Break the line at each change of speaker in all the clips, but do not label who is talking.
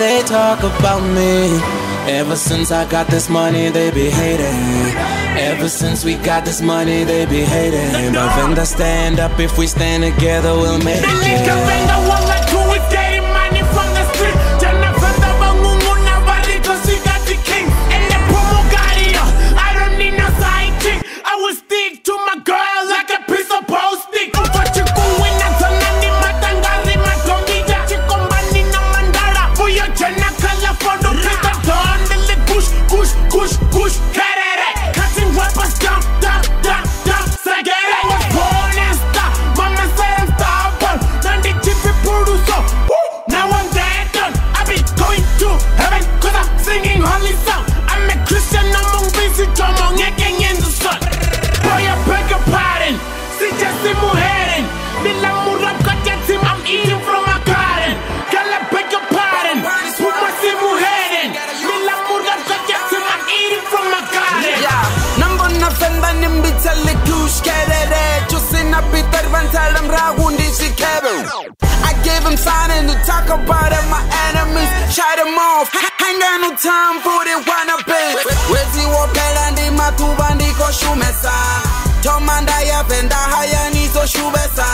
they talk about me. Ever since I got this money, they be hating. Ever since we got this money, they be hating. But when they stand up, if we stand together, we'll make it.
I gave him signing to talk about it, my enemies, shut them off. Ain't got no time for the wannabe. Wezi wopela ndi matuba ndiko shumesa. Tomanda ya venda haya nizo shubesa.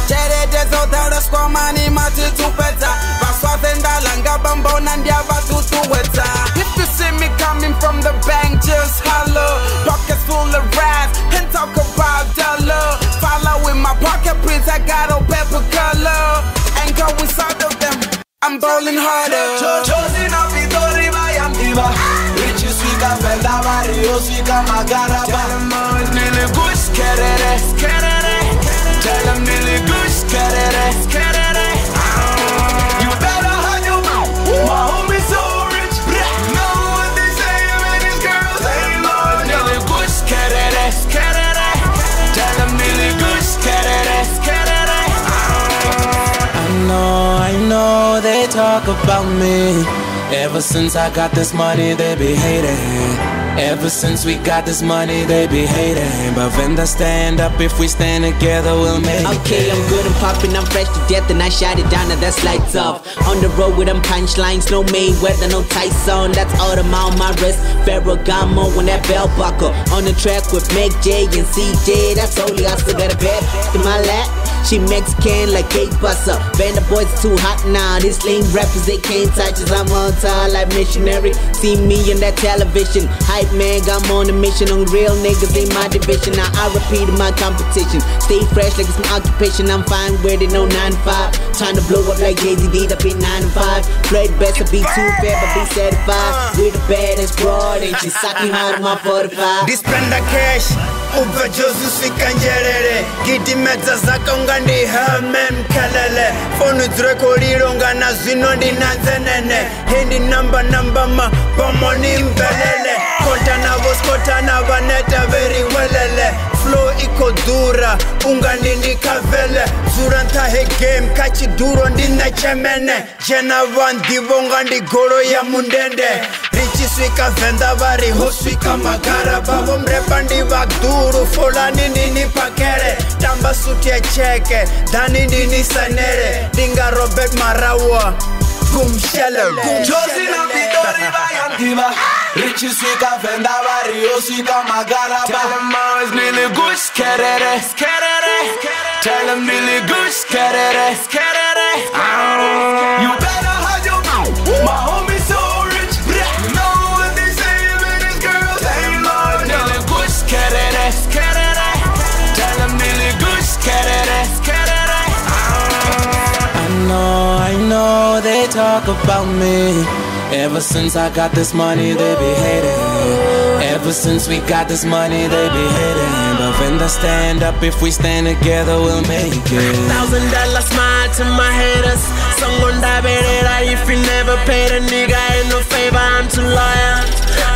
Cherete zotara skomani matitupeta. Baswa venda langa bambona ndia batutuweta. If you see me coming from the bank, just holler. Pockets full of rats and talk about dollar. Follow in my pocket prints, I got a pepper color. Ain't going side of them, I'm bowling harder.
Chosen up Vitori by Amdiva. Rich Swika Venda Mario Swika Magaraba. Tell them all it's nearly good, skerere. Tell them nearly good, skerere. You better hide your mouth. My homie's so rich. You know what they say when these girls ain't low. Nearly good, skerere. Tell them nearly good, skerere.
I know they talk about me. Ever since I got this money, they be hating. Ever since we got this money, they be hating. But when they stand up, if we stand together, we'll make it.
Okay, I'm good, I'm popping, I'm fresh to death, and I shot it down, and that's lights off. On the road with them punchlines, no Mayweather, no Tyson. That's Audemars on my wrist, Ferragamo on that belt buckle. On the track with Meg J and CJ, that's only I still got a bed in my lap. She Mexican like cake buster. Band of boys too hot now. These lame rappers, they can't touch us. I'm on time like missionary. See me on that television. Hype man, I'm on a mission. On real niggas in my division. Now I repeat my competition. Stay fresh like it's my occupation. I'm fine with it, no 9 to 5. Trying to blow up like Jay-Z did up in 9 to 5. Play best to be too fair, but be satisfied. With the baddest broad, and she sucking hard on my 45.
This spender cash. Uva Josu Sikanjerere. Giti meza zaka ungandi helmem kalele. Phone zrekoriro ngana zino ndi nanzenene. Hindi number ma bomoni mbelele. Kota na vaneta very welele. Flow iko dura ungandi ndikavele. Zuranta he game kachi duro ndina chemene. Jena vandivo ngandi goro ya mundende. Richi swika venda vari ho swika magara. Babo mrepa ndi vagduru fola nini pakere. Tamba suti ya cheke dani nini sanere. Dinga Robert Marawa Boom shallow. Josie na Vitori Bayantiva. Richi swika venda vari ho swika magara. Tell them all it's nearly good, skerere. Tell them nearly good, skerere. You better hide your mouth. My homie's so rich. You know what they say when these girls ain't low. Nearly good, skerere. Tell them nearly good, skerere.
I know they talk about me. Ever since I got this money, they be hating. Ever since we got this money, they be hating. But when they stand up, if we stand together, we'll make it.
$1,000 smile to my haters. Someone die better if you never paid a nigga ain't no favor, I'm too loyal.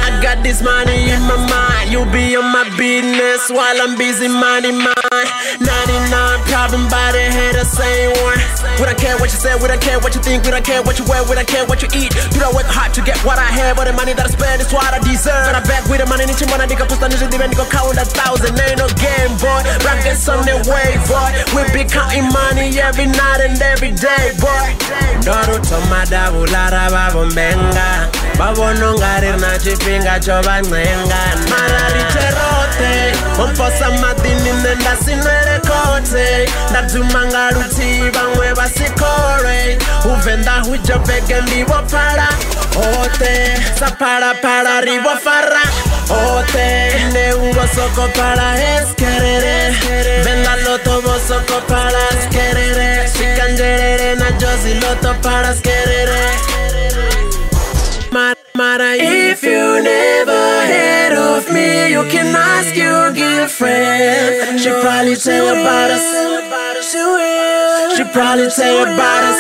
I got got this money in my mind. You be on my business while I'm busy minding mine. 99 problem by the head of same one. We don't care what you say, we don't care what you think, we don't care what you wear, we don't care what you eat. You don't work hard to get what I have, but the money that I spend is what I deserve. And I back with the money, nichi mana nigga pusta nichi dive nigga count 1,000. Ain't no game, boy. Rockets on the way, boy. We be counting money every night and every day, boy. Doru tomada bulara babombenga. Babono ngari na chipinga choba ngenga. Marari cherote, omposa madini nenda sinwere kote. Ndadumanga ruti bangwe basikore. Uvenda hujo bege mbibo para. Ote, sapara para ribo fara. Ote, ne ubo soko para eskerere. Venda loto bo soko para eskerere. Shikanjerere na jozi loto para eskerere. Mara, if you never heard of me, you can ask your girlfriend. She probably tell you about us. She probably tell you about us.